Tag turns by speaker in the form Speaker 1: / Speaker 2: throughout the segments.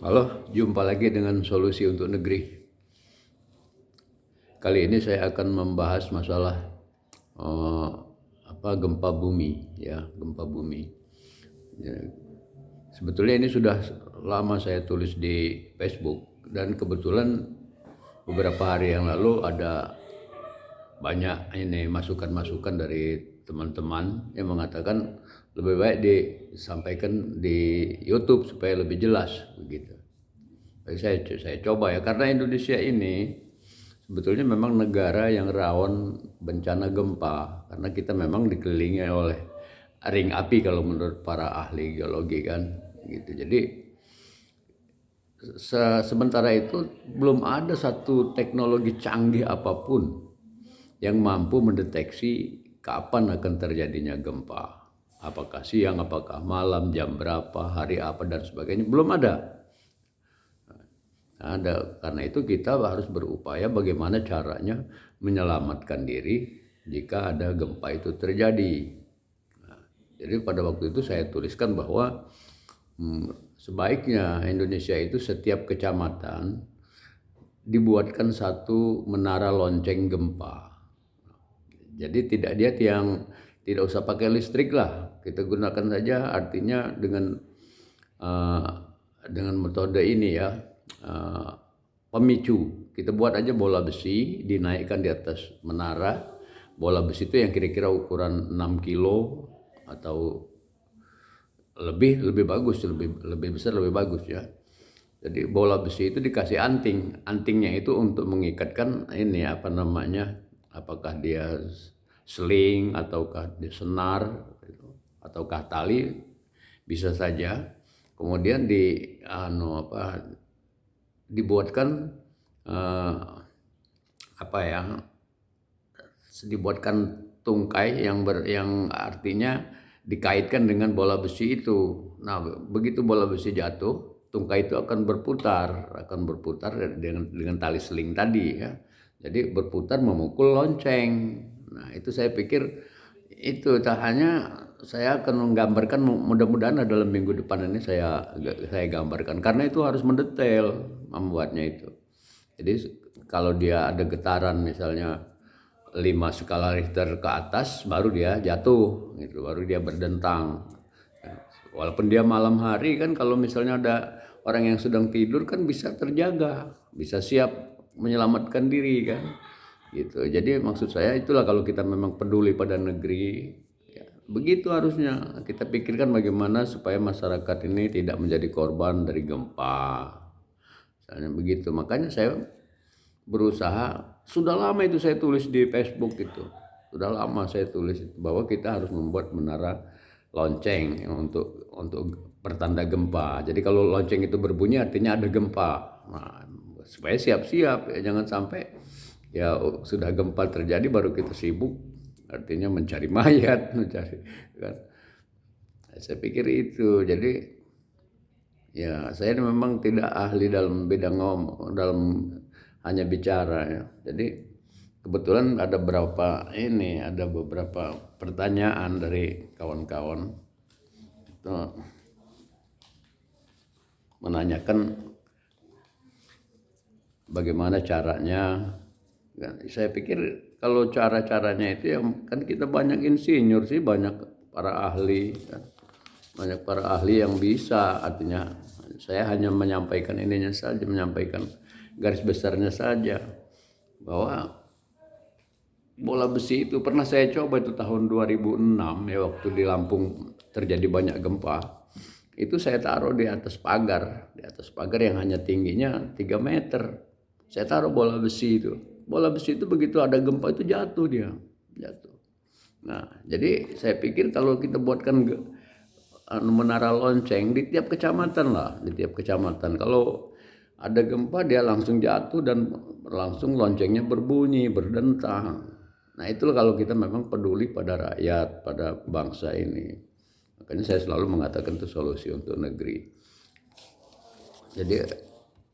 Speaker 1: Halo, jumpa lagi dengan solusi untuk negeri. Kali ini saya akan membahas masalah eh, gempa bumi, ya, gempa bumi. Ya, sebetulnya ini sudah lama saya tulis di Facebook dan kebetulan beberapa hari yang lalu ada banyak ini masukan-masukan dari teman-teman yang mengatakan lebih baik disampaikan di YouTube supaya lebih jelas begitu. Saya coba ya, karena Indonesia ini sebetulnya memang negara yang rawan bencana gempa karena kita memang dikelilingi oleh ring api kalau menurut para ahli geologi kan gitu. Jadi sementara itu belum ada satu teknologi canggih apapun yang mampu mendeteksi kapan akan terjadinya gempa. Apakah siang, apakah malam, jam berapa, hari apa dan sebagainya, belum ada. Karena itu kita harus berupaya bagaimana caranya menyelamatkan diri jika ada gempa itu terjadi. Nah, jadi pada waktu itu saya tuliskan bahwa sebaiknya Indonesia itu setiap kecamatan dibuatkan satu menara lonceng gempa. Jadi tidak usah pakai listrik lah, kita gunakan saja, artinya uh, dengan metode ini ya, pemicu. Kita buat aja bola besi, dinaikkan di atas menara. Bola besi itu yang kira-kira ukuran 6 kilo atau lebih bagus, lebih besar lebih bagus ya. Jadi bola besi itu dikasih anting, antingnya itu untuk mengikatkan ini apakah dia sling ataukah dia senar ataukah tali, bisa saja. Kemudian dibuatkan eh, dibuatkan tungkai yang artinya dikaitkan dengan bola besi itu. Nah, begitu bola besi jatuh, tungkai itu akan berputar dengan tali seling tadi ya. Jadi berputar memukul lonceng. Nah, itu saya pikir itu tak hanya saya akan menggambarkan, mudah-mudahan dalam minggu depan ini saya gambarkan, karena itu harus mendetail membuatnya itu. Jadi kalau dia ada getaran misalnya 5 skala Richter ke atas baru dia jatuh gitu, baru dia berdentang. Walaupun dia malam hari kan, kalau misalnya ada orang yang sedang tidur kan bisa terjaga, bisa siap menyelamatkan diri kan gitu. Jadi maksud saya itulah, kalau kita memang peduli pada negeri ya, begitu harusnya kita pikirkan bagaimana supaya masyarakat ini tidak menjadi korban dari gempa misalnya begitu. Makanya saya berusaha, sudah lama itu saya tulis di Facebook itu, sudah lama saya tulis itu, bahwa kita harus membuat menara lonceng untuk pertanda gempa. Jadi kalau lonceng itu berbunyi artinya ada gempa. Nah, supaya siap-siap ya, jangan sampai ya sudah gempa terjadi baru kita sibuk, artinya mencari mayat, mencari kan. Saya pikir itu. Jadi ya, saya memang tidak ahli dalam bidang dalam hanya bicara ya. Jadi kebetulan ada beberapa pertanyaan dari kawan-kawan itu menanyakan bagaimana caranya. Saya pikir kalau cara-caranya itu ya, kan kita banyak insinyur sih, banyak para ahli kan. Banyak para ahli yang bisa, artinya saya hanya menyampaikan ininya saja, menyampaikan garis besarnya saja, bahwa bola besi itu pernah saya coba itu tahun 2006 ya, waktu di Lampung terjadi banyak gempa. Itu saya taruh di atas pagar yang hanya tingginya 3 meter. Saya taruh bola besi itu. Bola besi itu begitu ada gempa itu jatuh dia, jatuh. Nah, jadi saya pikir kalau kita buatkan menara lonceng di tiap kecamatan lah, di tiap kecamatan. Kalau ada gempa dia langsung jatuh dan langsung loncengnya berbunyi, berdentang. Nah, itulah kalau kita memang peduli pada rakyat, pada bangsa ini. Makanya saya selalu mengatakan itu solusi untuk negeri. Jadi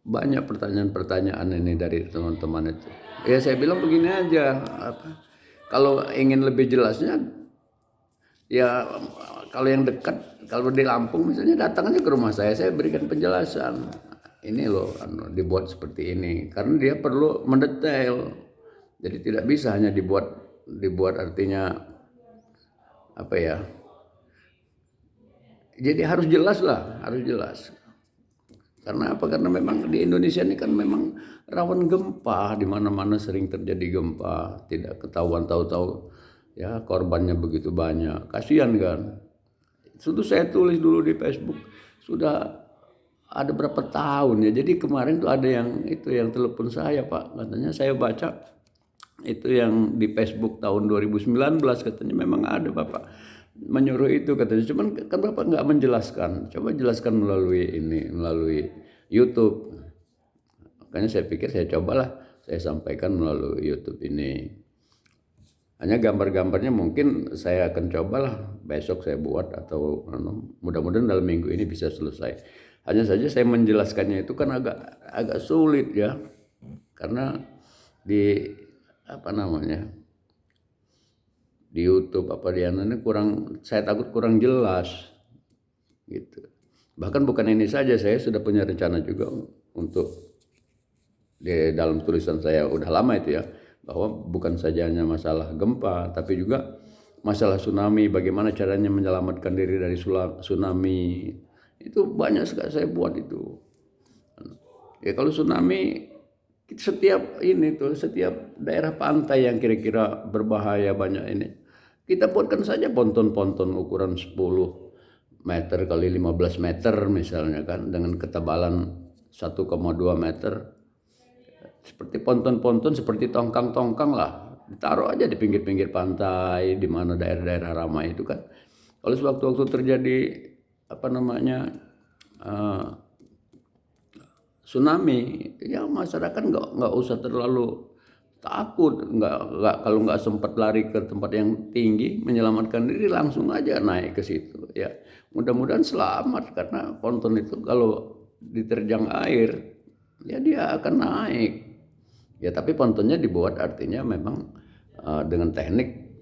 Speaker 1: banyak pertanyaan-pertanyaan ini dari teman-teman itu. Ya saya bilang begini aja, kalau ingin lebih jelasnya ya, kalau yang dekat, kalau di Lampung misalnya datang aja ke rumah saya berikan penjelasan. ini loh dibuat seperti ini, karena dia perlu mendetail. Jadi tidak bisa hanya dibuat artinya apa ya, jadi harus jelas lah, harus jelas. Karena apa? Karena memang di Indonesia ini kan memang rawan gempa, di mana-mana sering terjadi gempa, tidak ketahuan tahu-tahu ya korbannya begitu banyak. Kasihan kan. Sudah saya tulis dulu di Facebook, sudah ada berapa tahun ya. Jadi kemarin tuh ada yang telepon saya, Pak. Katanya saya baca itu yang di Facebook tahun 2019, katanya memang ada Bapak menyuruh itu, katanya. Cuman kan Bapak nggak menjelaskan. Coba jelaskan melalui YouTube. Makanya saya pikir saya cobalah saya sampaikan melalui YouTube ini. Hanya gambar-gambarnya mungkin saya akan cobalah besok saya buat, atau mudah-mudahan dalam minggu ini bisa selesai. Hanya saja saya menjelaskannya itu kan agak sulit ya, karena di di YouTube saya takut kurang jelas gitu. Bahkan bukan ini saja, saya sudah punya rencana juga untuk di dalam tulisan saya udah lama itu ya, bahwa bukan saja hanya masalah gempa, tapi juga masalah tsunami, bagaimana caranya menyelamatkan diri dari tsunami. Itu banyak sekali saya buat itu. Ya kalau tsunami, setiap daerah pantai yang kira-kira berbahaya banyak ini, kita buatkan saja ponton-ponton ukuran 10 meter kali 15 meter misalnya kan, dengan ketebalan 1,2 meter. Seperti ponton-ponton, seperti tongkang-tongkang lah, ditaruh aja di pinggir-pinggir pantai, di mana daerah-daerah ramai itu kan. Kalau sewaktu-waktu terjadi tsunami, ya masyarakat nggak usah terlalu takut, kalau nggak sempat lari ke tempat yang tinggi menyelamatkan diri, langsung aja naik ke situ ya. Mudah-mudahan selamat, karena ponton itu kalau diterjang air ya dia akan naik. Ya tapi pontonnya dibuat artinya memang dengan teknik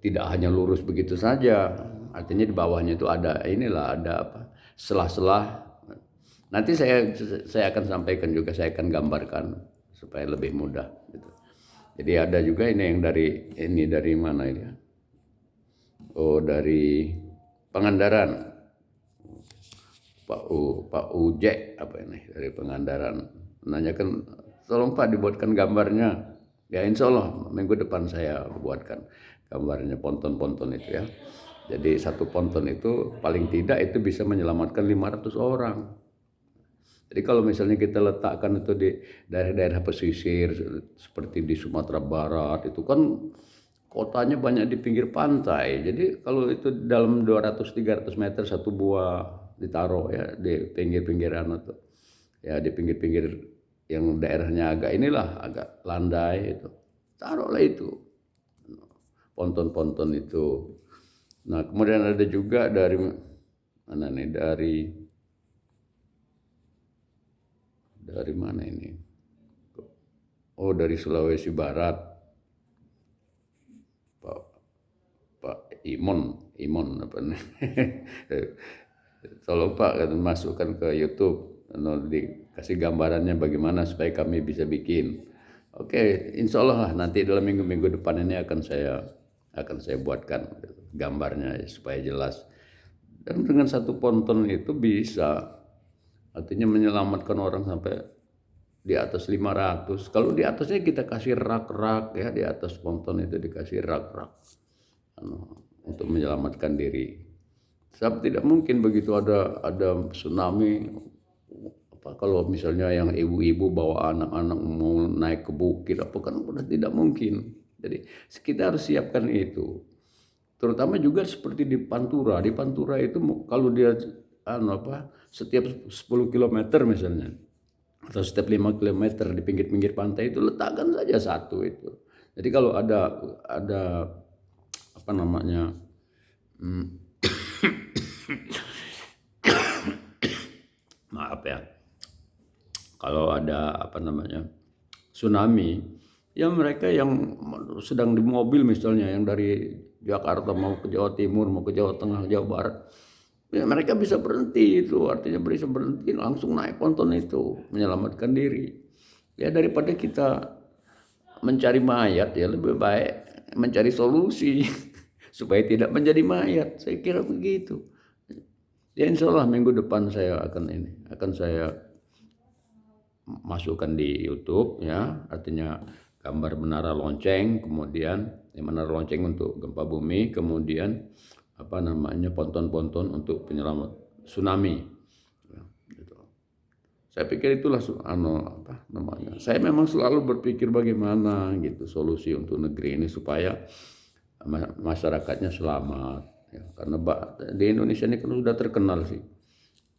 Speaker 1: tidak hanya lurus begitu saja. Artinya di bawahnya itu ada selah-selah. Nanti saya akan sampaikan juga, saya akan gambarkan supaya lebih mudah gitu. Jadi ada juga ini yang dari mana ini? Oh, dari Pangandaran. Pak Ujek dari Pangandaran nanyakan, tolong Pak dibuatkan gambarnya. Ya insya Allah minggu depan saya buatkan gambarnya ponton-ponton itu ya. Jadi satu ponton itu paling tidak itu bisa menyelamatkan 500 orang. Jadi kalau misalnya kita letakkan itu di daerah-daerah pesisir seperti di Sumatera Barat, itu kan kotanya banyak di pinggir pantai. Jadi kalau itu dalam 200-300 meter satu buah ditaruh ya di pinggir-pinggiran itu. Ya di pinggir-pinggir yang daerahnya agak landai itu. Taruhlah itu ponton-ponton itu. Nah, kemudian ada juga dari mana ini? Oh, dari Sulawesi Barat. Pak Imon apa nih? Tolong Pak masukkan ke YouTube, dikasih gambarannya bagaimana supaya kami bisa bikin. Oke, insya Allah nanti dalam minggu-minggu depan ini akan saya buatkan gambarnya supaya jelas. Dan dengan satu ponton itu bisa artinya menyelamatkan orang sampai di atas 500. Kalau di atasnya kita kasih rak-rak ya, di atas ponton itu dikasih rak-rak untuk menyelamatkan diri. Sebab tidak mungkin begitu ada tsunami, kalau misalnya yang ibu-ibu bawa anak-anak mau naik ke bukit kan udah tidak mungkin. Jadi kita harus siapkan itu. Terutama juga seperti di Pantura. Di Pantura itu kalau dia setiap 10 km misalnya, atau setiap 5 km di pinggir-pinggir pantai itu letakkan saja satu itu. Jadi kalau ada maaf ya, kalau ada tsunami, ya mereka yang sedang di mobil misalnya, yang dari Jakarta mau ke Jawa Timur, mau ke Jawa Tengah, Jawa Barat, Ya, mereka bisa berhenti itu, artinya bisa berhenti langsung naik ponton itu, menyelamatkan diri. Ya daripada kita mencari mayat ya lebih baik mencari solusi supaya tidak menjadi mayat. Saya kira begitu. Ya insya Allah minggu depan saya akan saya masukkan di YouTube ya, artinya gambar menara lonceng, kemudian menara lonceng untuk gempa bumi, kemudian apa namanya ponton-ponton untuk penyelamat tsunami. Ya, gitu. Saya pikir itulah apa namanya. Saya memang selalu berpikir bagaimana gitu solusi untuk negeri ini supaya masyarakatnya selamat. Ya, karena di Indonesia ini kan sudah terkenal sih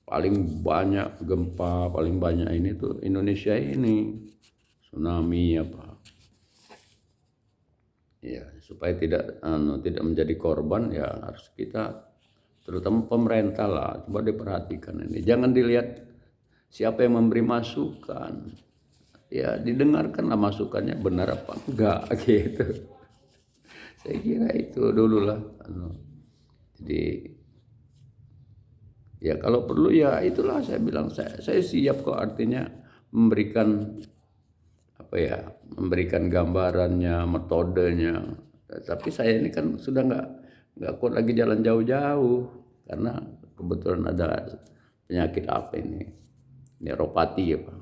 Speaker 1: paling banyak gempa, paling banyak ini tuh Indonesia ini tsunami apa. Ya, supaya tidak menjadi korban ya harus kita terutama pemerintah lah coba diperhatikan ini. Jangan dilihat siapa yang memberi masukan. Ya, didengarkanlah masukannya benar apa enggak gitu. Saya kira itu dulu lah. Jadi ya kalau perlu ya itulah saya bilang saya siap kok artinya memberikan apa ya memberikan gambarannya metodenya tapi saya ini kan sudah nggak kuat lagi jalan jauh-jauh karena kebetulan ada penyakit apa ini neuropati ya Pak.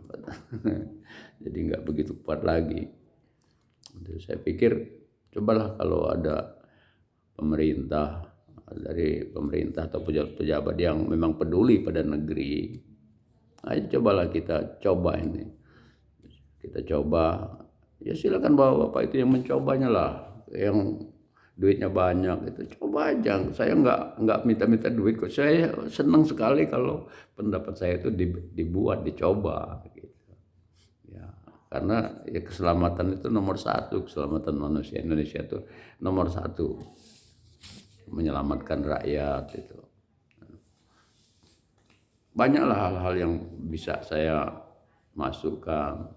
Speaker 1: Jadi nggak begitu kuat lagi. Jadi saya pikir cobalah kalau ada pemerintah dari pemerintah atau pejabat-pejabat yang memang peduli pada negeri, ayo cobalah kita coba ini. Kita coba, ya silakan bapak itu yang mencobanya lah, yang duitnya banyak itu coba aja. Saya nggak minta-minta duit kok. Saya senang sekali kalau pendapat saya itu dibuat, dicoba. Gitu. Ya, karena ya keselamatan itu nomor satu, keselamatan manusia Indonesia itu nomor satu. Menyelamatkan rakyat itu banyaklah hal-hal yang bisa saya masukan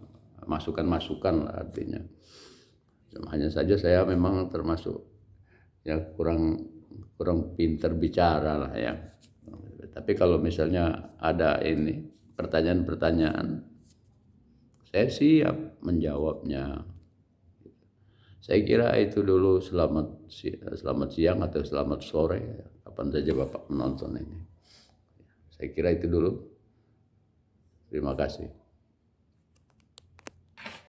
Speaker 1: artinya hanya saja saya memang termasuk ya kurang pintar bicara lah ya tapi kalau misalnya ada ini pertanyaan-pertanyaan saya siap menjawabnya. Saya kira itu dulu selamat siang atau selamat sore kapan saja Bapak menonton ini. Saya kira itu dulu. Terima kasih.